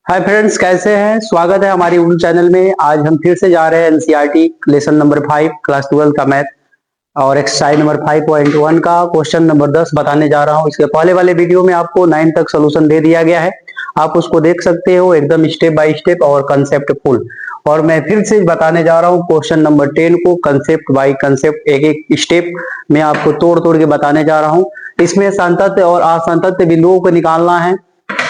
Hi friends, कैसे हैं। स्वागत है हमारी उर्दू चैनल में। आज हम फिर से जा रहे हैं एनसीईआरटी लेसन नंबर 5 क्लास 12 का मैथ और एक्सरसाइज नंबर 5.1 का क्वेश्चन नंबर 10 बताने जा रहा हूं। इसके पहले वाले वीडियो में आपको 9 तक सोल्यूशन दे दिया गया है, आप उसको देख सकते हो एकदम स्टेप बाय स्टेप और कंसेप्ट फुल। और मैं फिर से बताने जा रहा हूँ क्वेश्चन नंबर 10 को कंसेप्ट बाय कंसेप्ट, एक एक स्टेप में आपको तोड़ तोड़ के बताने जा रहा हूँ। इसमें संतत्य और असंतत्य बिंदुओं को निकालना है।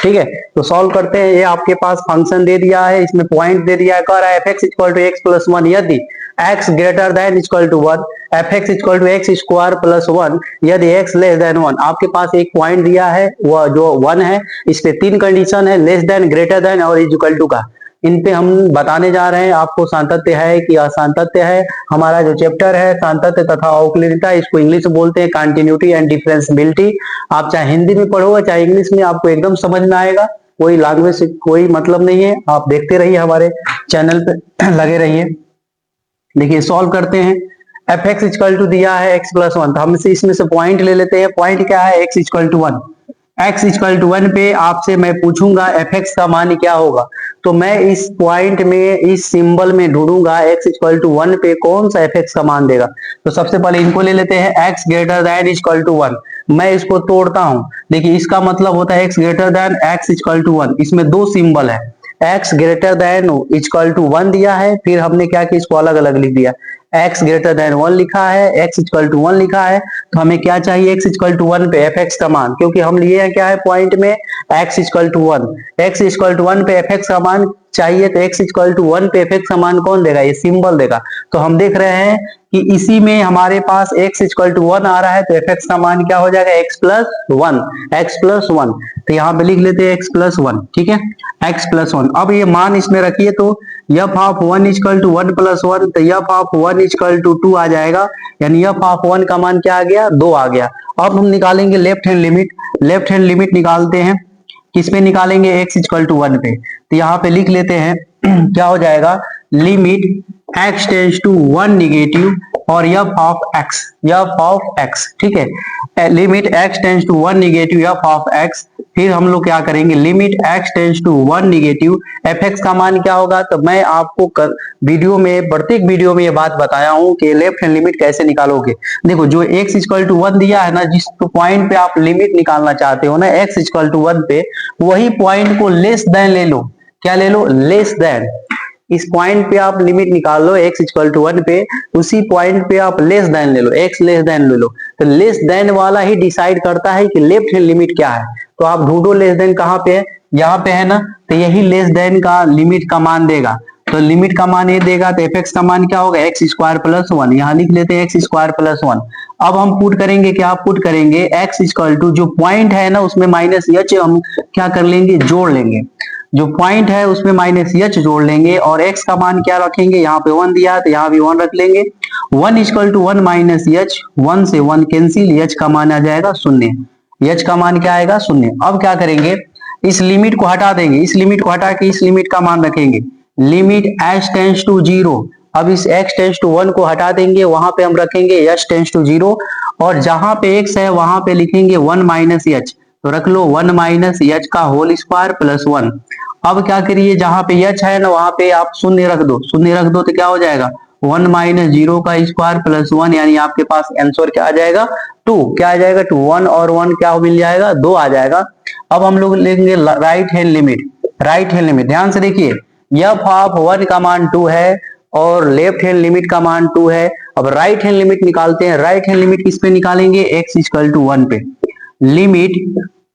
ठीक है, तो सॉल्व करते हैं। ये आपके पास फंक्शन दे दिया है, इसमें पॉइंट दे दिया है, कह रहा है fx equal to x plus 1 यदि x greater than equal to 1, fx equal to x square plus 1 यदि x लेस देन 1। आपके पास एक पॉइंट दिया है वह जो 1 है। इस पे तीन कंडीशन है, लेस देन, ग्रेटर देन और इक्वल टू का। इन पे हम बताने जा रहे हैं आपको सातत्य है कि असातत्य है। हमारा जो चैप्टर है सातत्य तथा अवकलनीयता, इसको इंग्लिश में बोलते हैं कंटिन्यूटी एंड डिफरेंशिएबिलिटी। आप चाहे हिंदी में पढ़ो चाहे इंग्लिश में, आपको एकदम समझ में आएगा। कोई लैंग्वेज से कोई मतलब नहीं है। आप देखते रहिए, हमारे चैनल पे लगे रहिए। देखिए सॉल्व करते हैं। एफ एक्स इक्वल टू दिया है एक्स प्लस 1, तो हम इसमें से पॉइंट ले लेते हैं। पॉइंट क्या है, x equal to 1। X equal to 1 पे आपसे मैं पूछूंगा एफ एक्स का मान क्या होगा, तो मैं इस पॉइंट में इस सिंबल में ढूंढूंगा एक्स इक्वल टू 1 पे कौन सा एफ एक्स का मान देगा। तो सबसे पहले इनको ले लेते हैं, x greater than equal to 1। मैं इसको तोड़ता हूं। देखिए इसका मतलब होता है x greater than x equal to 1। इसमें दो सिंबल है, x greater than equal to 1 दिया है, फिर हमने क्या किया, इसको अलग अलग लिख दिया। एक्स ग्रेटर देन 1 लिखा है, एक्स इक्वल टू 1 लिखा है, तो हमें क्या चाहिए, एक्स इक्वल टू 1 पे एफ एक्स का मान। क्योंकि हम लिए हैं क्या है पॉइंट में x equal to 1, x equal to 1 पे एफ एक्स का मान चाहिए। तो एक्स इक्वल टू 1 पे एफ एक्स का मान कौन देगा, ये सिंबल देगा। तो हम देख रहे हैं कि इसी में हमारे पास x इक्वल टू 1 आ रहा है, तो fx का मान क्या हो जाएगा, x प्लस 1, x प्लस 1। तो यहाँ पे लिख लेते हैं x प्लस 1। ठीक है, x प्लस 1। अब ये मान इसमें रखिए, तो f of 1 equal to 1 plus 1, तो f ऑफ 1 इक्वल टू 2 आ जाएगा। यानी f ऑफ 1 का मान क्या आ गया, 2 आ गया। अब हम निकालेंगे left hand limit. Left hand limit निकालते हैं, किस पे निकालेंगे, x इक्वल टू 1 पे। तो यहाँ पे लिख लेते हैं क्या हो जाएगा, limit x tense to 1 negative और f ऑफ x। ठीक है, limit x tense to 1 negative f of x। फिर हम लोग क्या करेंगे, limit x tense to 1 negative fx का मान क्या होगा। तो मैं आपको वीडियो में, प्रत्येक वीडियो में ये बात बताया हूं कि लेफ्ट हैंड लिमिट कैसे निकालोगे। देखो जो x इक्वल टू 1 दिया है ना, जिस पॉइंट पे आप लिमिट निकालना चाहते हो ना x इक्वल टू 1 पे, वही पॉइंट को लेस देन ले लो। क्या ले लो, लेस देन। इस पॉइंट पे आप लिमिट निकाल लो x इक्वल टू 1 पे, उसी पॉइंट पे आप लेस देन ले लो, x लेस देन ले लो। तो लेस देन वाला ही डिसाइड करता है कि लेफ्ट हैंड लिमिट क्या है। तो आप ढूंढो लेस देन कहाँ पे है, यहाँ पे है ना, तो यही लेस देन का लिमिट का मान देगा। तो लिमिट का मान ये देगा, तो एफ एक्स का मान क्या होगा, एक्स स्क्वायर प्लस 1। यहाँ लिख लेते हैं एक्स स्क्वायर प्लस 1। अब हम पुट करेंगे, क्या पुट करेंगे, एक्स इक्वल टू जो पॉइंट है ना उसमें माइनस एच हम क्या कर लेंगे, जोड़ लेंगे। जो पॉइंट है उसमें माइनस एच जोड़ लेंगे और x का मान क्या रखेंगे, यहाँ पे 1 दिया है तो यहाँ भी 1 रख लेंगे। 1 इक्वल टू 1 माइनस एच, 1 से 1 कैंसिल, h का मान आ जाएगा 0। h का मान क्या आएगा, 0। अब क्या करेंगे, इस लिमिट को हटा देंगे, इस लिमिट को हटा के इस लिमिट का मान रखेंगे, लिमिट h टेंस टू 0। अब इस x टेंस टू 1 को हटा देंगे, वहां पे हम रखेंगे h टेंस टू 0 और जहां पे x है वहां पे लिखेंगे 1 माइनस एच। तो रख लो 1 माइनस एच का होल स्क्वायर प्लस 1। अब क्या करिए, जहां पे एच है ना वहां पे आप शून्य रख दो, शून्य रख दो तो क्या हो जाएगा, 1 माइनस 0 का स्क्वायर प्लस 1, यानी आपके पास आंसर क्या आ जाएगा, 2। क्या आ जाएगा, 2। 1 और 1 क्या मिल जाएगा, 2 आ जाएगा। अब हम लोग लेंगे right hand limit. Right hand limit ध्यान से देखिए, f ऑफ 1 का मान 2 है और लेफ्ट हैंड लिमिट का मान 2 है। अब राइट हैंड लिमिट निकालते हैं। राइट हैंड लिमिट किस पे निकालेंगे, x इक्वल टू 1 पे। Limit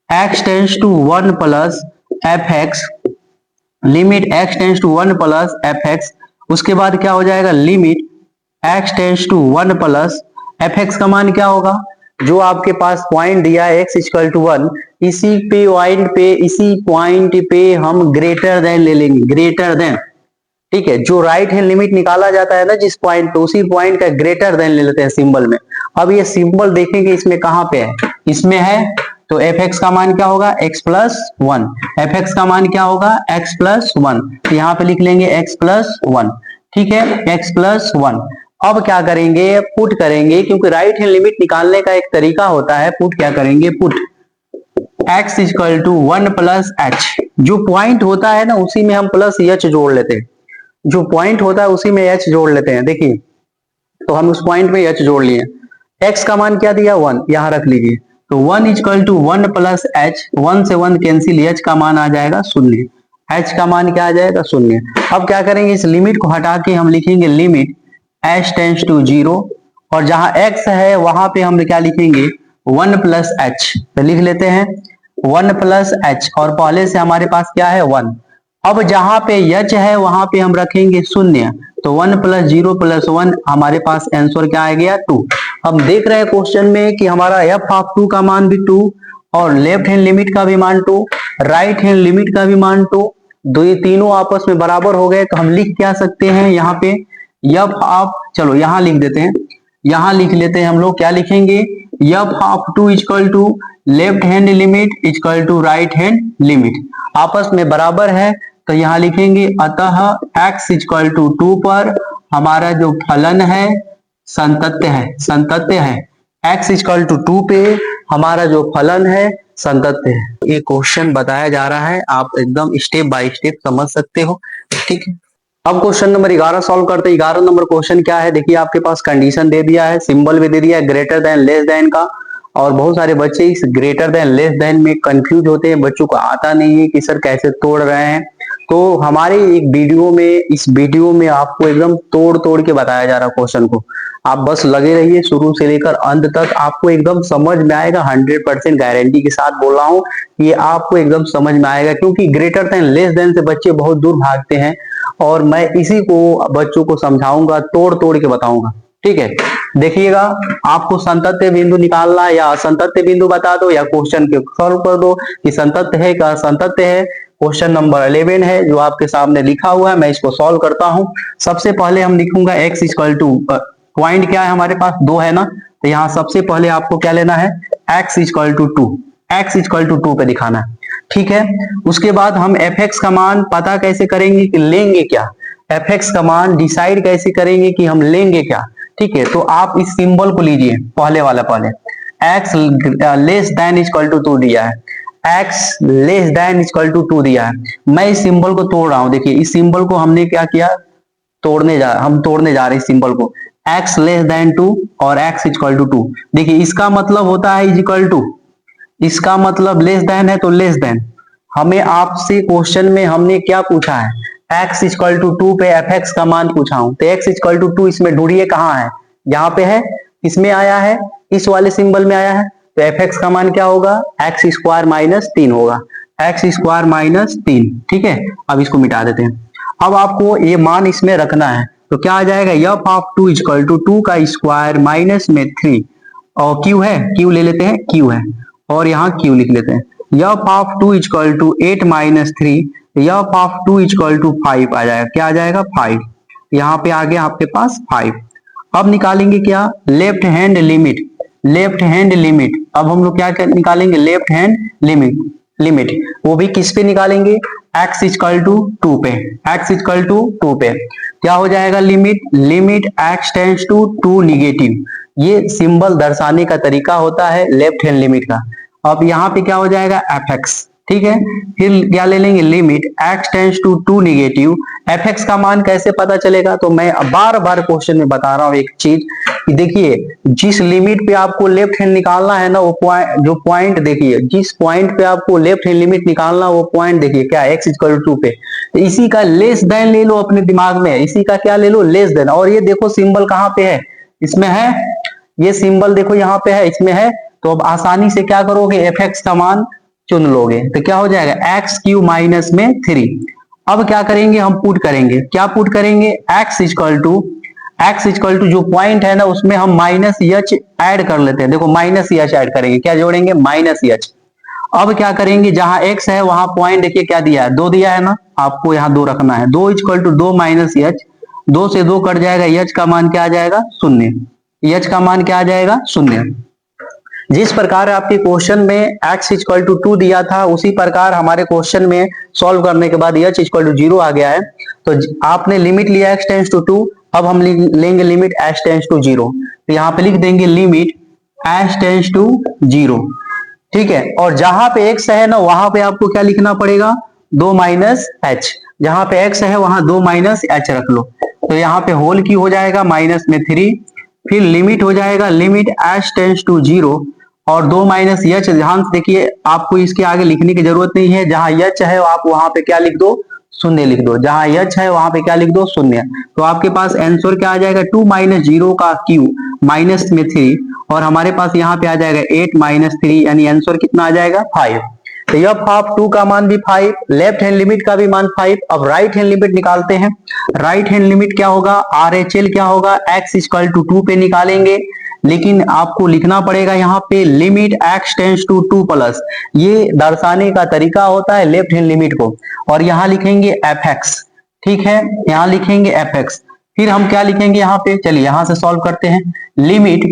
x tense to 1 plus f x, limit x tense to 1 plus f x. उसके बाद क्या हो जाएगा, limit x tense to 1 plus f x का मान क्या होगा, जो आपके पास पॉइंट दिया है x इक्वल टू 1, इसी पॉइंट पे हम ग्रेटर देन ले लेंगे, ग्रेटर देन। ठीक है, जो राइट हैंड लिमिट निकाला जाता है ना जिस पॉइंट पे, उसी पॉइंट का ग्रेटर देन ले लेते हैं सिंबल में। अब ये सिंबल देखेंगे इसमें कहां पे है, इसमें है, तो एफ एक्स का मान क्या होगा, x प्लस 1। एफ एक्स का मान क्या होगा, x प्लस 1। तो यहाँ पे लिख लेंगे x प्लस 1। ठीक है, x प्लस 1। अब क्या करेंगे, पुट करेंगे, क्योंकि राइट हैंड लिमिट निकालने का एक तरीका होता है पुट। क्या करेंगे, put x equal to 1 plus एच। जो पॉइंट होता है ना उसी में हम प्लस एच जोड़ लेते हैं, जो पॉइंट होता है उसी में एच जोड़ लेते हैं। देखिए तो हम उस पॉइंट में एच जोड़ लिए, x का मान क्या दिया 1, यहां रख लीजिए। तो 1 इक्वल टू 1 प्लस एच, 1 से 1 कैंसिल, h का मान आ जाएगा 0, h का मान क्या आ जाएगा 0। अब क्या करेंगे, इस लिमिट को हटा के हम लिखेंगे लिमिट h टेंड्स टू 0, और जहां x है वहां पे हम क्या लिखेंगे 1 प्लस एच। तो लिख लेते हैं 1 प्लस एच, और पहले से हमारे पास क्या है 1। अब जहां पे h है वहां पे हम रखेंगे 0, तो 1 प्लस 0 प्लस 1, हमारे पास आंसर क्या आ गया 2। हम देख रहे हैं क्वेश्चन में कि हमारा f ऑफ 2 का मान भी 2, और लेफ्ट हैंड लिमिट का भी मान 2, राइट हैंड लिमिट का भी मान 2, दो ये तीनों आपस में बराबर हो गए। तो हम लिख क्या सकते हैं यहाँ पे f ऑफ, चलो यहाँ लिख देते हैं, यहाँ लिख लेते हैं हम लोग, क्या लिखेंगे f of 2 equal to left hand limit equal to right hand limit, आपस में बराबर है। तो यहाँ लिखेंगे अतः x इक्वल टू 2 पर हमारा जो फलन है संतत्य है, संतत्य है। x इक्वल टू 2 पे हमारा जो फलन है संतत्य है। ये क्वेश्चन बताया जा रहा है, आप एकदम स्टेप बाय स्टेप समझ सकते हो, ठीक है। अब क्वेश्चन नंबर 11 सॉल्व करते हैं। 11 नंबर क्वेश्चन क्या है, देखिए आपके पास कंडीशन दे दिया है, सिंबल भी दे दिया है ग्रेटर देन लेस देन का, और बहुत सारे बच्चे इस ग्रेटर देन लेस देन में कंफ्यूज होते हैं, बच्चों को आता नहीं है कि सर कैसे तोड़ रहे हैं। तो हमारे एक वीडियो में, इस वीडियो में आपको एकदम तोड़ तोड़ के बताया जा रहा है क्वेश्चन को, आप बस लगे रहिए शुरू से लेकर अंत तक, आपको एकदम समझ में आएगा। 100% गारंटी के साथ बोल रहा हूँ, ये आपको एकदम समझ में आएगा, क्योंकि ग्रेटर देन लेस देन से बच्चे बहुत दूर भागते हैं, और मैं इसी को बच्चों को समझाऊंगा, तोड़ तोड़ के बताऊंगा, ठीक है। देखिएगा, आपको संतत्य बिंदु निकालना है, या असंतत्य बिंदु बता दो, या क्वेश्चन के सॉल्व कर दो कि संतत्य है का असंतत्य है। क्वेश्चन नंबर 11 है जो आपके सामने लिखा हुआ है, मैं इसको सॉल्व करता हूं। सबसे पहले हम लिखूंगा x इक्वल टू, पॉइंट क्या है हमारे पास 2 है ना, तो यहाँ सबसे पहले आपको क्या लेना है x equal to 2, x equal to 2 पे दिखाना है, ठीक है। उसके बाद हम fx का मान पता कैसे करेंगे कि लेंगे क्या, fx का मान डिसाइड कैसे करेंगे कि हम लेंगे क्या, ठीक है। तो आप इस सिंबल को लीजिए, पहले वाला, पहले x less than equal to 2 दिया है, x less than equal to 2 दिया है। मैं इस सिंबल को तोड़ रहा हूं, देखिए इस सिंबल को हमने क्या किया, हम तोड़ने जा रहे हैं इस सिंबल को, x लेस देन 2 और x इक्वल टू 2। देखिए इसका मतलब होता है इज इक्वल टू, इसका मतलब लेस देन है तो लेस देन। हमें आपसे क्वेश्चन में हमने क्या पूछा है, x इक्वल टू 2 पे fx का मान पूछा हूं, तो x इक्वल टू 2 इसमें ढूंढिए कहाँ है, यहाँ पे है, इसमें आया है, इस वाले सिंबल में आया है, तो fx का मान क्या होगा x स्क्वायर माइनस 3 होगा, x स्क्वायर माइनस 3, ठीक है। अब इसको मिटा देते हैं। अब आपको ये मान इसमें रखना है, तो क्या आ जाएगा f ऑफ 2 इक्वल टू 2 का स्क्वायर माइनस में 3, और q है, q ले लेते हैं, q है, और यहाँ q लिख लेते हैं। f of 2 equal to 8 minus 3, f of 2 equal to 5 आ जाएगा, क्या आ जाएगा 5, यहाँ पे आ गया आपके पास 5। अब निकालेंगे क्या, left hand limit, left hand limit. अब हम लोग क्या निकालेंगे, लेफ्ट हैंड लिमिट, वो भी किस पे निकालेंगे, x इक्वल टू 2 पे, x इक्वल टू 2 पे क्या हो जाएगा, limit x tends to 2 negative. ये सिंबल दर्शाने का तरीका होता है लेफ्ट हैंड लिमिट का। अब यहाँ पे क्या हो जाएगा fx, ठीक है। फिर क्या ले लेंगे, limit x tends to 2 negative. fx का मान कैसे पता चलेगा, तो मैं बार बार क्वेश्चन में बता रहा हूँ एक चीज कि देखिए जिस लिमिट पे आपको लेफ्ट हैंड निकालना है ना, वो पॉइंट, जो पॉइंट देखिए, जिस पॉइंट पे आपको लेफ्ट हैंड लिमिट निकालना, वो पॉइंट देखिए क्या x इक्वल टू 2 पे, तो इसी का लेस देन ले लो अपने दिमाग में, इसी का क्या ले लो लेस देन। और ये देखो सिंबल कहाँ पे है, इसमें है, ये सिंबल देखो यहाँ पे है, इसमें है, तो अब आसानी से क्या करोगे fx का मान चुन लोगे, तो क्या हो जाएगा एक्स क्यू माइनस में 3। अब क्या करेंगे, हम पुट करेंगे, क्या पुट करेंगे, x इक्वल टू जो पॉइंट है ना उसमें हम माइनस एच ऐड कर लेते हैं। देखो माइनस एच ऐड करेंगे, क्या जोड़ेंगे माइनस एच। अब क्या करेंगे, जहां x है वहां पॉइंट देखिए क्या दिया है, 2 दिया है ना, आपको यहाँ 2 रखना है, 2 इक्वल टू 2 माइनस एच, 2 से 2 कट जाएगा, एच का मान क्या आ जाएगा 0, एच का मान क्या आ जाएगा 0। जिस प्रकार आपके क्वेश्चन में x इक्वल टू 2 दिया था, उसी प्रकार हमारे क्वेश्चन में सॉल्व करने के बाद h इक्वल टू 0 आ गया है। तो आपने लिमिट लिया x टेंड्स टू 2, अब हम लेंगे लिमिट h टेंड्स टू 0, तो यहाँ पे लिख देंगे लिमिट h टेंड्स टू 0, ठीक है। और जहां पे x है ना वहां पे आपको क्या लिखना पड़ेगा, 2 माइनस एच। जहां पे x है वहां 2 माइनस एच रख लो, तो यहाँ पे होल की हो जाएगा माइनस में 3, फिर लिमिट हो जाएगा, लिमिट एच टेंस टू 0, और 2 माइनस एच। ध्यान से देखिए, आपको इसके आगे लिखने की जरूरत नहीं है, जहां एच है आप वहां पे क्या लिख दो, शून्य लिख दो, जहां एच है वहां पे क्या लिख दो, शून्य। तो आपके पास आंसर क्या आ जाएगा, 2 माइनस 0 का क्यू माइनस में 3, और हमारे पास यहाँ पे आ जाएगा 8 माइनस 3, यानी आंसर कितना आ जाएगा, 5। तो एफ ऑफ 2 का मान भी 5, लेफ्ट हैंड लिमिट का भी मान 5। अब राइट हैंड लिमिट निकालते हैं। राइट हैंड लिमिट क्या होगा, आर एच एल क्या होगा, एक्स इक्वल टू 2 पे निकालेंगे, लेकिन आपको लिखना पड़ेगा यहाँ पे limit x tends to 2 plus, ये दर्शाने का तरीका होता है लेफ्ट हैंड लिमिट को। और यहाँ लिखेंगे एफ एक्स, ठीक है, यहाँ लिखेंगे एफ एक्स। फिर हम क्या लिखेंगे यहाँ पे, चलिए यहाँ से सॉल्व करते हैं। Limit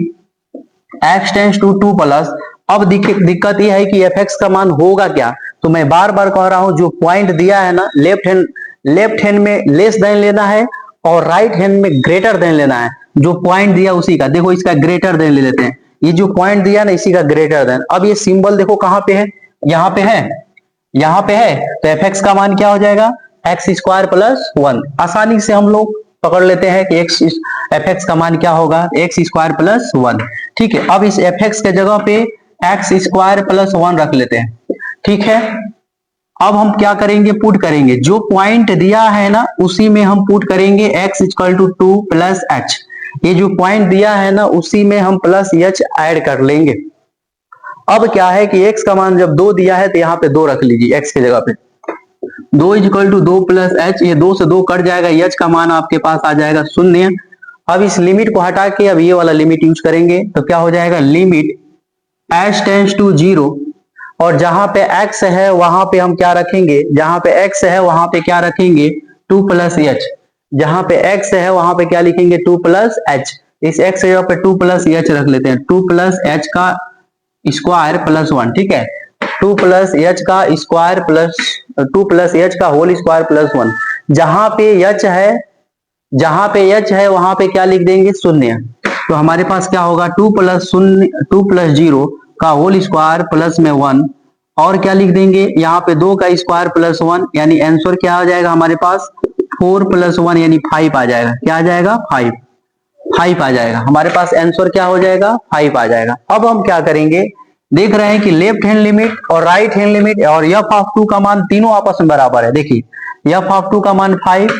x tends to 2 plus, अब दिक्कत यह है कि एफ एक्स का मान होगा क्या, तो मैं बार बार कह रहा हूं, जो पॉइंट दिया है ना लेफ्ट हैंड में लेस देन लेना है और राइट हैंड में ग्रेटर देन लेना है। जो पॉइंट दिया उसी का, देखो इसका ग्रेटर देन ले लेते हैं, ये जो पॉइंट दिया ना इसी का ग्रेटर देन। अब ये सिंबल देखो कहां पे है, यहाँ पे है, यहाँ पे है, तो एफ एक्स का मान क्या हो जाएगा, एक्स स्क्वायर प्लस 1। आसानी से हम लोग पकड़ लेते हैं कि एक्स एफ एक्स का मान क्या होगा, एक्स स्क्वायर प्लस 1। ठीक है, अब इस एफ एक्स के जगह पे एक्स स्क्वायर प्लस 1 रख लेते हैं, ठीक है। अब हम क्या करेंगे, पुट करेंगे, जो पॉइंट दिया है ना उसी में हम पुट करेंगे x इक्वल टू 2 प्लस एच। ये जो पॉइंट दिया है ना उसी में हम प्लस एच ऐड कर लेंगे। अब क्या है कि x का मान जब 2 दिया है तो यहाँ पे 2 रख लीजिए x की जगह पे, 2 इक्वल टू 2 प्लस एच, ये 2 से 2 कट जाएगा, एच का मान आपके पास आ जाएगा 0। अब इस लिमिट को हटा के अब ये वाला लिमिट यूज करेंगे, तो क्या हो जाएगा, लिमिट एच टेंस टू 0, और जहां पे x है वहां पे हम क्या रखेंगे, जहां पे x है वहां पे क्या रखेंगे, 2 प्लस एच। जहां पे x है वहां पे क्या लिखेंगे, 2 प्लस एच। इस x जगह पे 2 प्लस एच रख लेते हैं, 2 प्लस एच का स्क्वायर प्लस 1, ठीक है, 2 प्लस एच का स्क्वायर प्लस 2 प्लस एच का होल स्क्वायर प्लस 1। जहां पे एच है, जहां पे एच है वहां पे क्या लिख देंगे, 0। तो हमारे पास क्या होगा, 2 प्लस 0, 2 प्लस 0 का होल स्क्वायर प्लस में 1, और क्या लिख देंगे यहाँ पे 2 का स्क्वायर प्लस 1, यानी आंसर क्या आ जाएगा हमारे पास, 4 प्लस 1 यानी 5 आ जाएगा। क्या आ जाएगा, 5 आ जाएगा हमारे पास, आंसर क्या हो जाएगा, 5 आ जाएगा। अब हम क्या करेंगे, देख रहे हैं कि लेफ्ट हैंड लिमिट और राइट हैंड लिमिट और एफ ऑफ 2 का मान तीनों आपस में बराबर है। देखिए एफ ऑफ 2 का मान 5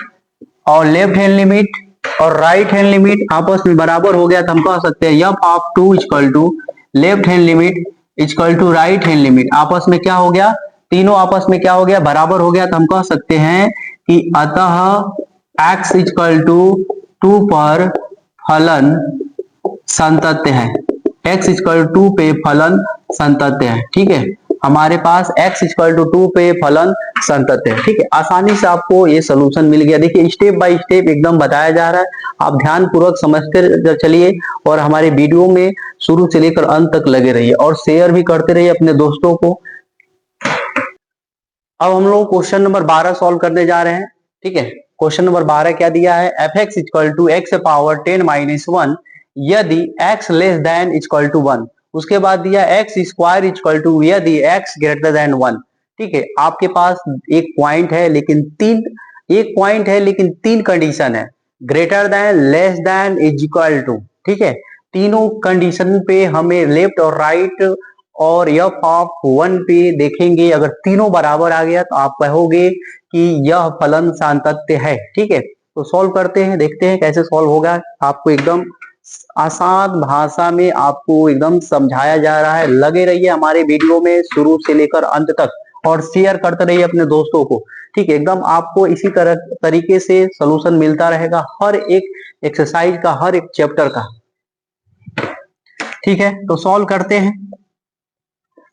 और लेफ्ट हैंड लिमिट और राइट हैंड लिमिट आपस में बराबर हो गया, तो हम कह सकते हैं f of 2 equal to left hand limit equal to right hand limit, आपस में क्या हो गया, तीनों आपस में क्या हो गया, बराबर हो गया। तो हम कह सकते हैं कि अतः x इक्वल टू 2 पर फलन संतत्य है, x इक्वल टू 2 पे फलन संतत्य है, ठीक है। हमारे पास x इक्वल टू 2 पे फलन संतत्य है, ठीक है। आसानी से आपको ये सोल्यूशन मिल गया। देखिए स्टेप बाय स्टेप एकदम बताया जा रहा है, आप ध्यान पूर्वक समझते चलिए और हमारे वीडियो में शुरू से लेकर अंत तक लगे रहिए और शेयर भी करते रहिए अपने दोस्तों को। अब हम लोग क्वेश्चन नंबर 12 सॉल्व करने जा रहे हैं, ठीक है। क्वेश्चन नंबर 12 क्या दिया है, f x equal to x power 10 minus 1 यदि x less than equal to 1। उसके बाद दिया एक्स स्क्वायर इक्वल टू यदि x ग्रेटर देन 1, ठीक है। आपके पास एक पॉइंट है लेकिन तीन कंडीशन है, greater than, less than, is equal to, ठीक है। तीनों कंडीशन पे हमें लेफ्ट और राइट और एफ ऑफ 1 पे देखेंगे, अगर तीनों बराबर आ गया तो आप कहोगे कि यह फलन सातत्य है, ठीक है। तो सॉल्व करते हैं, देखते हैं कैसे सॉल्व होगा। आपको एकदम आसान भाषा में आपको एकदम समझाया जा रहा है, लगे रहिए हमारे वीडियो में शुरू से लेकर अंत तक और शेयर करते रहिए अपने दोस्तों को, ठीक है। एकदम आपको इसी तरह तरीके से सोल्यूशन मिलता रहेगा हर एक एक्सरसाइज का, हर एक चैप्टर का, ठीक है। तो सॉल्व करते हैं।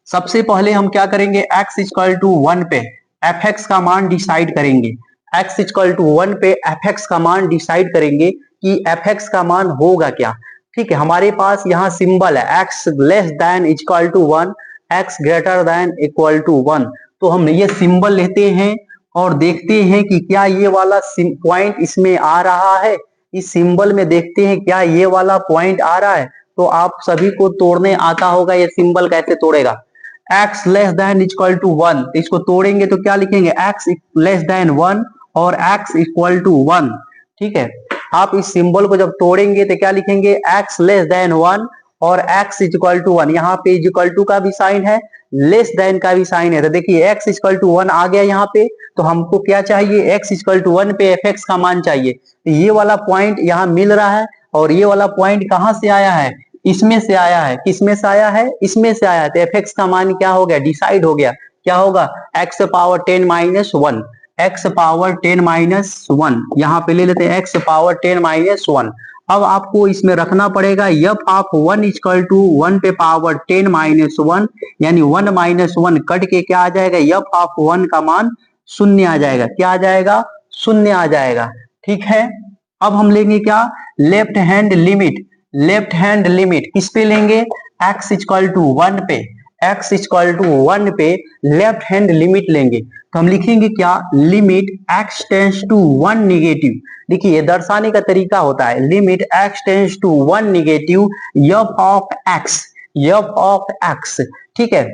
सबसे पहले हम क्या करेंगे, x इक्वल टू 1 पे एफ एक्स का मान डिसाइड करेंगे। x इक्वल टू 1 पे एफ एक्स का मान डिसाइड करेंगे कि एफ एक्स का मान होगा क्या, ठीक है। हमारे पास यहाँ सिंबल है x less than equal to 1, x greater than equal to 1। तो हम ये सिंबल लेते हैं और देखते हैं कि क्या ये वाला पॉइंट इसमें आ रहा है, इस सिंबल में देखते हैं क्या ये वाला पॉइंट आ रहा है। तो आप सभी को तोड़ने आता होगा, ये सिंबल कैसे तोड़ेगा। x less than equal to 1, इसको तोड़ेंगे तो क्या लिखेंगे x लेस देन 1 और x इक्वल टू 1। ठीक है, आप इस सिंबल को जब तोड़ेंगे तो क्या लिखेंगे x लेस देन 1 और x इक्वल टू 1। यहाँ पे इक्वल टू का भी साइन है, लेस देन का भी साइन है। तो देखिए x इक्वल टू 1 आ गया यहाँ पे, तो हमको क्या चाहिए, x इक्वल टू 1 पे fx का मान चाहिए। तो ये वाला पॉइंट यहाँ मिल रहा है और ये वाला पॉइंट कहाँ से आया है, इसमें से आया है। किसमें से आया है, इसमें से आया है। तो fx का मान क्या हो गया, डिसाइड हो गया। क्या होगा, x power 10 minus 1, x power 10 minus 1, यहाँ पे ले लेते हैं x पावर 10 माइनस 1। अब आपको इसमें रखना पड़ेगा f ऑफ 1 इक्वल टू 1 पे पावर 10 माइनस 1, यानी 1 माइनस 1 कट के क्या आ जाएगा, f ऑफ 1 का मान शून्य आ जाएगा। क्या आ जाएगा, शून्य आ जाएगा। ठीक है, अब हम लेंगे क्या, left hand limit. Left hand limit किस पे लेंगे, x इक्वल टू 1 पे, x इक्वल टू 1 पे लेफ्ट हैंड लिमिट लेंगे। तो हम लिखेंगे क्या, limit x tense to 1 negative. देखिए ये दर्शाने का तरीका होता है, limit x tense to 1 negative f of x, f of x। ठीक है,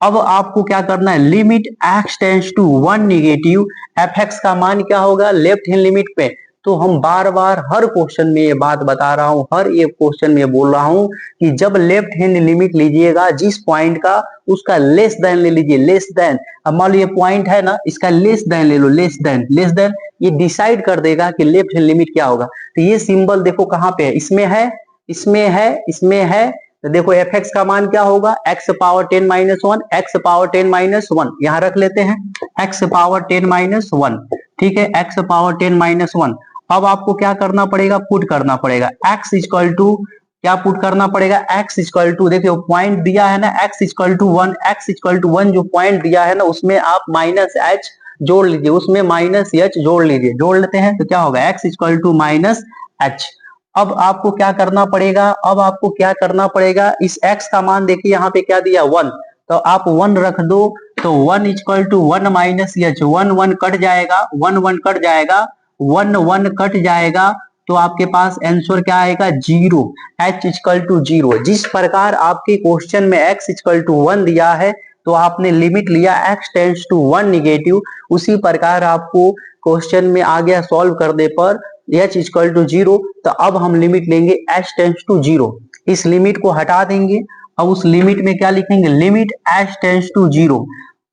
अब आपको क्या करना है, limit x tense to 1 negative fx का मान क्या होगा, लेफ्ट हैंड लिमिट पे। तो हम बार बार हर क्वेश्चन में ये बात बता रहा हूं, हर एक क्वेश्चन में बोल रहा हूं कि जब लेफ्ट हैंड लिमिट लीजिएगा जिस पॉइंट का, उसका लेस देन ले लीजिए, लेस देन। अब मान लो ये पॉइंट है ना, इसका लेस देन ले लो, लेस देन, लेस देन, ये डिसाइड कर देगा कि लेफ्ट हैंड लिमिट क्या होगा। तो ये सिंबल देखो कहाँ पे है, इसमें है, इसमें है, इसमें है। तो देखो fx का मान क्या होगा, x power 10 minus 1, x power 10 minus 1 यहाँ रख लेते हैं, x पावर 10 माइनस 1। ठीक है, x पावर 10 माइनस 1। अब आपको क्या करना पड़ेगा, पुट करना पड़ेगा x इक्वल टू, क्या पुट करना पड़ेगा, x इक्वल टू, देखिए पॉइंट दिया है ना x equal to 1, x equal to 1 जो पॉइंट दिया है ना, उसमें आप माइनस h जोड़ लीजिए, उसमें माइनस h जोड़ लीजिए। जोड़ लेते हैं तो क्या होगा, x equal to minus h। अब आपको क्या करना पड़ेगा, अब आपको क्या करना पड़ेगा, इस x का मान देखिए यहाँ पे क्या दिया 1, तो आप 1 रख दो। तो 1 इक्वल टू 1 माइनस h, 1 1 कट जाएगा, 1 1 कट जाएगा, 1 1 कट जाएगा। तो आपके पास आंसर क्या आएगा, 0, h इक्वल टू 0। जिस प्रकार आपके क्वेश्चन में x इक्वल टू 1 दिया है तो आपने लिमिट लिया x टेंस टू 1 निगेटिव, उसी प्रकार आपको क्वेश्चन में आ गया सॉल्व करने पर h इक्वल टू 0। तो अब हम लिमिट लेंगे h टेंस टू 0, इस लिमिट को हटा देंगे। अब उस लिमिट में क्या लिखेंगे, limit h tends to 0,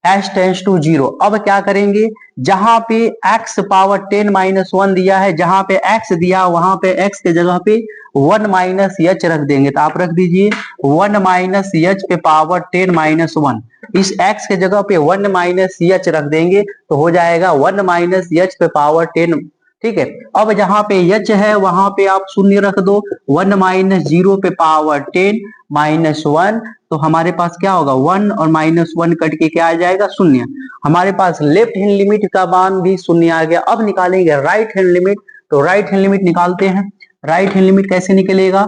h tends to 0। अब क्या करेंगे, जहां पे x पावर 10 माइनस 1 दिया है, जहां पे x दिया वहां पे x के जगह पे 1 माइनस h रख देंगे। तो आप रख दीजिए 1 माइनस h पे पावर 10 माइनस 1, इस x के जगह पे 1 माइनस h रख देंगे तो हो जाएगा 1 माइनस h पे पावर 10। ठीक है, अब जहां पे h है वहां पे आप शून्य रख दो, 1 माइनस 0 पे पावर 10 माइनस 1, तो हमारे पास क्या होगा, 1 और माइनस 1 कट के क्या आ जाएगा, शून्य। हमारे पास लेफ्ट हैंड लिमिट का मान भी शून्य आ गया। अब निकालेंगे राइट हैंड लिमिट। तो राइट हैंड लिमिट निकालते हैं। राइट हैंड लिमिट कैसे निकलेगा,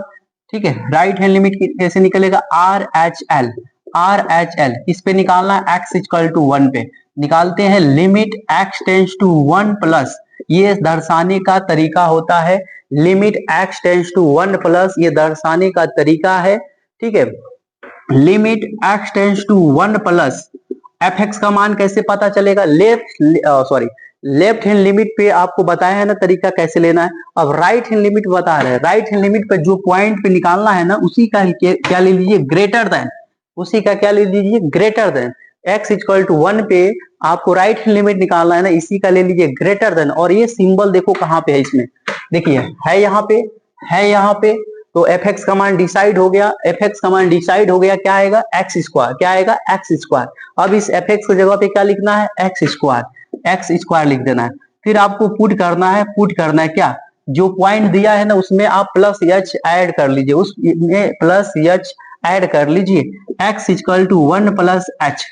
ठीक है, राइट हैंड लिमिट कैसे निकलेगा, RHL, RHL किस पे निकालना है, x इक्वल टू 1 पे निकालते हैं। Limit x tense to 1 plus, ये दर्शाने का तरीका होता है, limit x tense to 1 plus, ये दर्शाने का तरीका है। ठीक है, limit x tense to 1 plus fx का मान कैसे पता चलेगा, लेफ्ट हैंड लिमिट पे आपको बताया है ना तरीका कैसे लेना है। अब राइट हैंड लिमिट बता रहे हैं, राइट हैंड लिमिट पे जो पॉइंट पे निकालना है ना, उसी का क्या ले लीजिए, ग्रेटर देन, उसी का क्या ले लीजिए, greater than. x equal to 1 पे आपको राइट हैंड लिमिट निकालना है ना, इसी का ले लीजिए ग्रेटर देन। और ये सिंबल देखो कहाँ पे है, इसमें देखिए है यहाँ पे, है यहाँ पे। तो fx का मान डिसाइड हो गया, fx का मान डिसाइड हो गया, क्या आएगा, x स्क्वायर, क्या आएगा, x स्क्वायर। अब इस fx की जगह पे क्या लिखना है, x स्क्वायर, x स्क्वायर लिख देना है। फिर आपको पुट करना है, पुट करना है क्या, जो पॉइंट दिया है ना उसमें आप प्लस h ऐड कर लीजिए, उसमें प्लस h ऐड कर लीजिए। x equal to 1 plus h,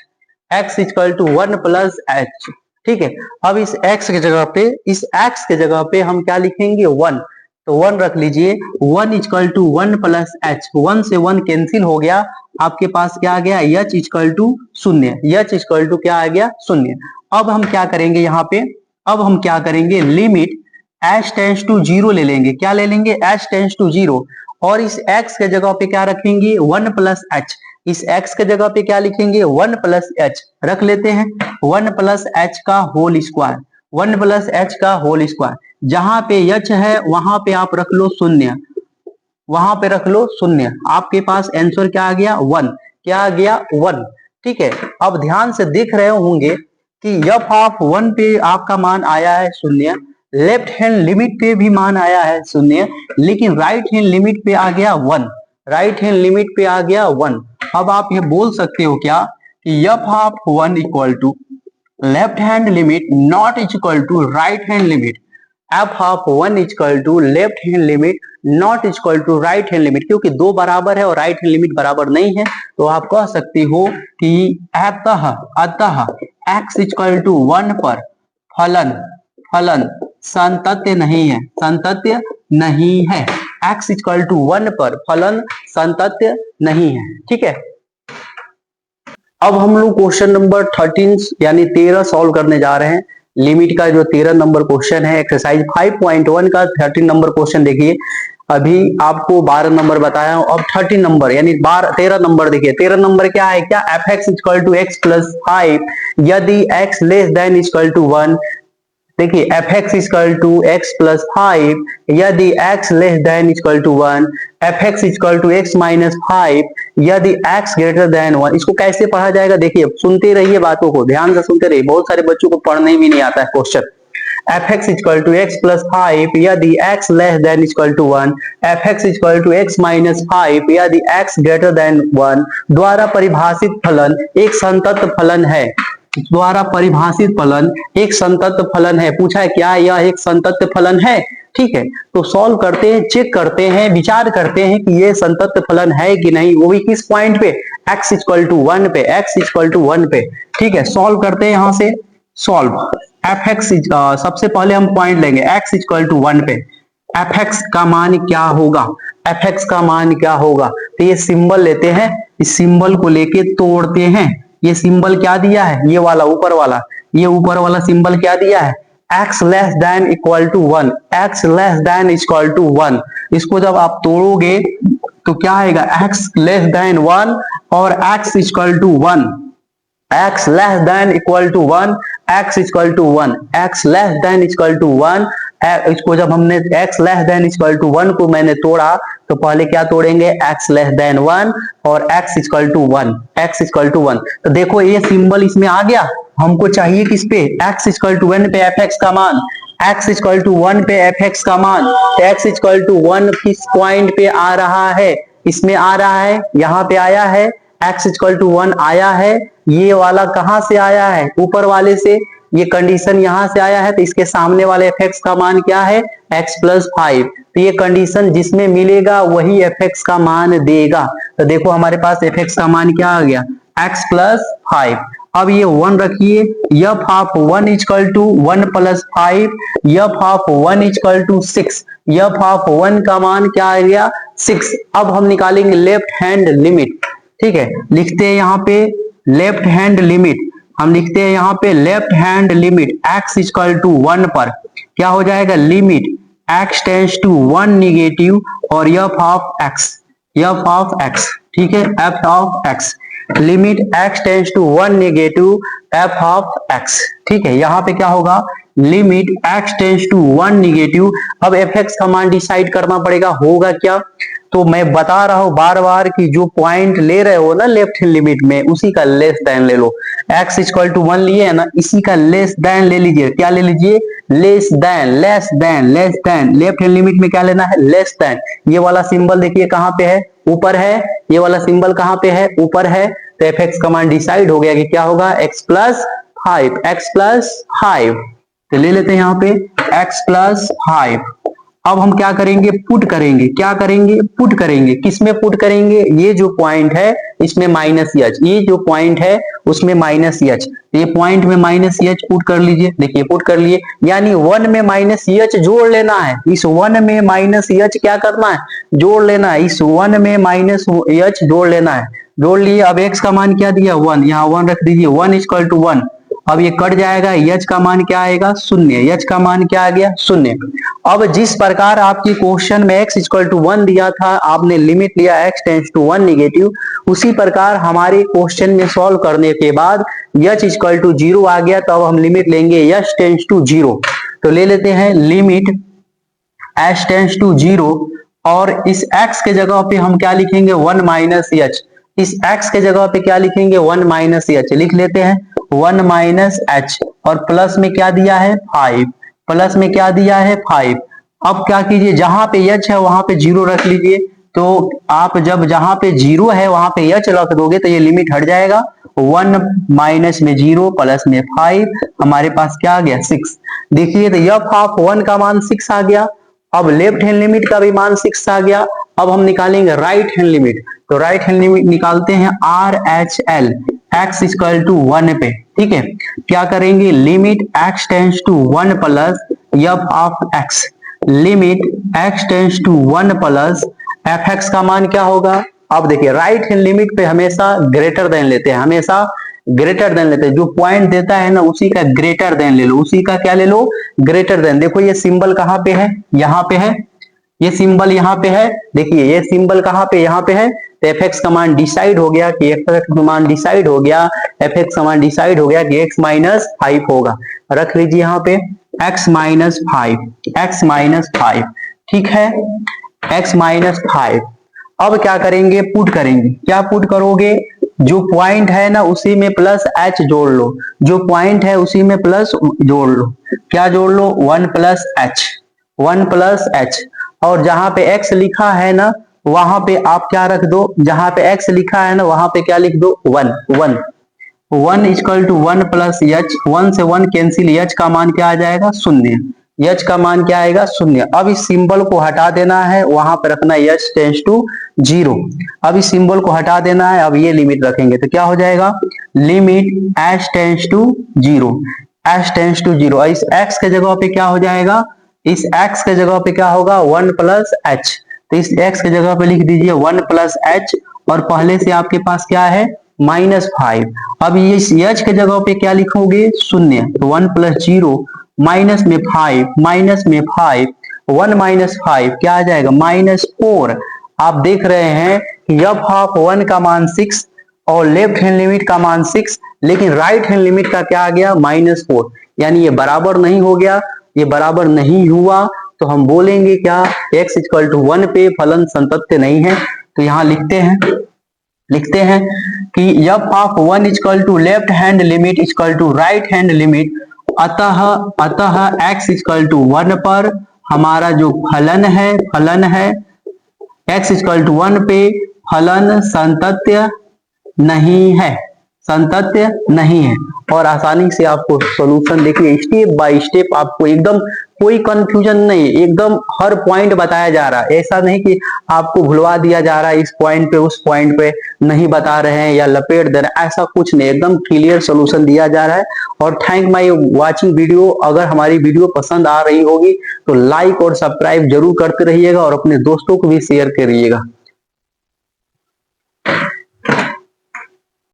x equal to 1 plus h। ठीक है, अब इस x की जगह पे, इस x के जगह पे हम क्या लिखेंगे, 1, तो 1 रख लीजिए। 1 इक्वल टू 1 प्लस h, 1 से 1 कैंसिल हो गया, आपके पास क्या आ गया, h equal to 0, h equal to क्या आ गया, 0। अब हम क्या करेंगे यहाँ पे, अब हम क्या करेंगे, लिमिट h टेंस टू 0 ले लेंगे। क्या ले लेंगे? h tends to 0। और इस x के जगह पे क्या रखेंगे? 1 प्लस h। इस x के जगह पे क्या लिखेंगे? 1 प्लस h रख लेते हैं। 1 प्लस h का होल स्क्वायर, 1 प्लस h का होल स्क्वायर। जहां पे h है वहां पे आप रख लो शून्य, वहां पे रख लो शून्य। आपके पास आंसर क्या आ गया? 1। क्या आ गया? 1। ठीक है। अब ध्यान से देख रहे होंगे कि f ऑफ 1 पे आपका मान आया है शून्य, लेफ्ट हैंड लिमिट पे भी मान आया है शून्य, लेकिन राइट हैंड लिमिट पे आ गया 1। राइट हैंड लिमिट पे आ गया 1। अब आप ये बोल सकते हो क्या कि f of 1 equal to left hand limit not equal to right hand limit. f of 1 equal to left hand limit not equal to right hand limit, क्योंकि दो बराबर है और राइट हैंड लिमिट बराबर नहीं है, तो आप कह सकते हो कि अतः x इक्वल टू 1 पर फलन संतत्य नहीं है, संतत्य नहीं है। x इक्वल टू 1 पर फलन संतत्य नहीं है। ठीक है। अब हम लोग क्वेश्चन नंबर 13 यानी 13 सॉल्व करने जा रहे हैं। लिमिट का जो 13 नंबर क्वेश्चन है, एक्सरसाइज 5.1 का 13 नंबर क्वेश्चन देखिए। अभी आपको 12 नंबर बताया हूं, अब 13 नंबर यानी 13 नंबर देखिए। 13 नंबर क्या है? क्या f(x equal to x plus 5) यदि x less than equal to 1। देखिए f(x equal to x plus 5) यदि x less than equal to 1, f(x equal to x minus 5) यदि x ग्रेटर देन 1। इसको कैसे पढ़ा जाएगा? देखिए सुनते रहिए, बातों को ध्यान से सुनते रहिए। बहुत सारे बच्चों को पढ़ने भी नहीं आता है question. f(x equal to x plus 5) यदि x less than equal to 1, f(x equal to x minus 5) यदि x ग्रेटर देन 1 द्वारा परिभाषित फलन एक संतत फलन है। द्वारा परिभाषित फलन एक संतत फलन है। पूछा है क्या यह एक संतत फलन है? ठीक है, तो सॉल्व करते हैं, चेक करते हैं, विचार करते हैं कि ये संतत फलन है कि नहीं, वो भी किस पॉइंट पे? x इक्वल टू 1 पे, x इक्वल टू 1 पे। ठीक है, सॉल्व करते हैं। यहां से सॉल्व f(x) सबसे पहले हम पॉइंट लेंगे x इक्वल टू 1 पे। f(x) का मान क्या होगा? f(x) का मान क्या होगा? तो ये सिंबल लेते हैं, इस सिंबल को लेके तोड़ते हैं। ये सिंबल क्या दिया है? ये वाला ऊपर वाला, ये ऊपर वाला सिंबल क्या दिया है? x less than equal to 1, x less than equal to 1। इसको जब आप तोड़ोगे तो क्या आएगा? x लेस देन 1 और x equal to 1, x less than equal to 1, x equal to 1, x less than equal to 1। इसको जब हमने x less than equal to 1 को मैंने तोड़ा तो पहले क्या तोड़ेंगे? x लेस देन 1 और x equal to 1, x equal to 1। तो देखो ये सिंबल इसमें आ गया। हमको चाहिए किस पे? x इक्वल टू 1 पे f(x) का मान, x इक्वल टू 1 पे f(x) का मान। x इक्वल टू 1 किस पॉइंट पे आ रहा है? इसमें आ रहा है, यहाँ पे आया है, x इक्वल टू 1 आया है। ये वाला कहां से आया है? ऊपर वाले से। ये कंडीशन यहां से आया है, तो इसके सामने वाले f(x) का मान क्या है? x plus 5। तो ये कंडीशन जिसमें मिलेगा वही f(x) का मान देगा। तो देखो हमारे पास f(x) का मान क्या आ गया? x plus 5। अब ये 1 रखिए। f of 1 equal to 1 plus 5, f of 1 equal to 6। f of 1 का मान क्या आ गया? 6। अब हम निकालेंगे लेफ्ट हैंड लिमिट। ठीक है, लिखते हैं यहाँ पे लेफ्ट हैंड लिमिट। हम लिखते हैं यहाँ पे left hand limit x equal to 1 पर क्या हो जाएगा? Limit x tense to 1 negative और f ऑफ x। ठीक है, f of x limit x tense to 1 negative f of x। ठीक है, यहाँ पे क्या होगा? Limit x tense to 1 negative. अब f(x) का मान डिसाइड करना पड़ेगा, होगा क्या? तो मैं बता रहा हूं बार बार कि जो पॉइंट ले रहे हो ना लेफ्ट हैंड लिमिट में, उसी का लेस देन ले लो। x इक्वल टू 1 लिए है ना, इसी का लेस देन ले लीजिए। क्या ले लीजिए? Less than, less then, less then. Left hand limit में क्या लेना है? Less than. ये वाला सिंबल देखिए कहां पे है? ऊपर है। ये वाला सिंबल कहां पे है? ऊपर है। तो f(x) का मान डिसाइड हो गया कि क्या होगा? x plus 5, x plus 5। तो ले लेते हैं यहाँ पे x प्लस 5। अब हम क्या करेंगे? पुट करेंगे। क्या करेंगे? पुट करेंगे। किसमें पुट करेंगे? ये जो पॉइंट है इसमें माइनस एच, ये जो पॉइंट है उसमें माइनस एच। ये पॉइंट में माइनस एच पुट कर लीजिए। देखिए पुट कर लिए, यानी 1 में माइनस एच जोड़ लेना है। इस 1 में माइनस एच क्या करना है? जोड़ लेना है। इस 1 में माइनस एच जोड़ लेना है। जोड़ लिए। अब x का मान क्या दिया? 1। यहाँ 1 रख दीजिए। 1 इक्वल टू 1। अब ये कट जाएगा, h का मान क्या आएगा? 0। h का मान क्या आ गया? 0। अब जिस प्रकार आपकी क्वेश्चन में x इक्वल टू 1 दिया था, आपने लिमिट लिया x टेंस टू 1 नेगेटिव, उसी प्रकार हमारे क्वेश्चन में सॉल्व करने के बाद h इक्वल टू 0 आ गया, तो अब हम लिमिट लेंगे h टेंस टू 0। तो ले लेते हैं लिमिट h टेंस टू 0, और इस x के जगह पे हम क्या लिखेंगे 1 माइनस h, इस x के जगह पे क्या लिखेंगे 1 माइनस h, लिख लेते हैं 1 माइनस h, और प्लस में क्या दिया है 5, प्लस में क्या दिया है 5। अब क्या कीजिए, जहां पे h है वहां पे 0 रख लीजिए, तो आप जब जहां पे 0 है वहां पे h रख दोगे तो ये लिमिट हट जाएगा, 1 माइनस में 0 प्लस में 5, हमारे पास क्या आ गया 6। देखिए तो f ऑफ 1 का मान 6 आ गया। अब लेफ्ट हैंड लिमिट का भी मान 6 आ गया। अब हम निकालेंगे राइट हैंड लिमिट, तो राइट हैंड लिमिट निकालते हैं RHL x इक्वल टू 1 पे, ठीक है। क्या करेंगे, limit x tense to 1 plus f of x, limit x tense to 1 plus fx का मान क्या होगा। अब देखिए राइट हैंड लिमिट पे हमेशा ग्रेटर देन लेते हैं, हमेशा ग्रेटर देन लेते हैं, जो पॉइंट देता है ना उसी का ग्रेटर देन ले लो, उसी का क्या ले लो ग्रेटर देन। देखो ये सिंबल कहाँ पे है, यहाँ पे है, ये सिंबल यहाँ पे है, देखिए ये सिंबल कहाँ पे यहाँ पे है, तो fx का मान डिसाइड हो गया कि fx का मान डिसाइड हो गया, fx का मान डिसाइड हो गया कि x माइनस 5 होगा। रख लीजिए यहाँ पे x माइनस 5, x माइनस 5, ठीक है, x माइनस 5। अब क्या करेंगे, पुट करेंगे, क्या पुट करोगे, जो पॉइंट है ना उसी में प्लस h जोड़ लो, जो पॉइंट है उसी में प्लस जोड़ लो, क्या जोड़ लो 1 प्लस h, 1 प्लस h, और जहां पे x लिखा है ना वहां पे आप क्या रख दो, जहां पे x लिखा है ना वहां पे क्या लिख दो 1, 1, 1 इक्वल टू 1 प्लस h, 1 से 1 कैंसिल, h का मान क्या आ जाएगा 0, h का मान क्या आएगा 0। अब इस सिंबल को हटा देना है, वहां पर रखना है h टेंस टू 0। अब इस सिंबल को हटा देना है, अब ये लिमिट रखेंगे तो क्या हो जाएगा, limit h tends to 0, h tends to 0। इस x के जगह पे क्या हो जाएगा, इस x के जगह पे क्या होगा 1 प्लस h, तो इस x के जगह पे लिख दीजिए 1 प्लस h, और पहले से आपके पास क्या है माइनस 5। अब ये इस h के जगह पे क्या लिखोगे 0, तो 1 प्लस 0 माइनस में 5, माइनस में 5, 1 माइनस 5 क्या आ जाएगा माइनस 4। आप देख रहे हैं कि f ऑफ 1 का मान 6 और लेफ्ट हैंड लिमिट का मान 6, लेकिन राइट हैंड लिमिट का क्या आ गया माइनस 4, यानी ये बराबर नहीं हो गया, ये बराबर नहीं हुआ, तो हम बोलेंगे क्या x इक्वल टू 1 पे फलन संतत्य नहीं है। तो यहां लिखते हैं कि f of 1 equal to left hand limit equal to right hand limit, अतः x इक्वल टू 1 पर हमारा जो फलन है x इक्वल टू 1 पे फलन संतत्य नहीं है। और आसानी से आपको सॉल्यूशन देखिए स्टेप बाय स्टेप, आपको एकदम कोई कंफ्यूजन नहीं, एकदम हर पॉइंट बताया जा रहा है, ऐसा नहीं कि आपको भुलवा दिया जा रहा है, इस पॉइंट पे उस पॉइंट पे नहीं बता रहे हैं या लपेट दे रहे हैं, ऐसा कुछ नहीं, एकदम क्लियर सॉल्यूशन दिया जा रहा है। और थैंक माय वाचिंग वीडियो। अगर हमारी वीडियो पसंद आ रही होगी तो लाइक और सब्सक्राइब जरूर करते रहिएगा और अपने दोस्तों को भी शेयर करिएगा।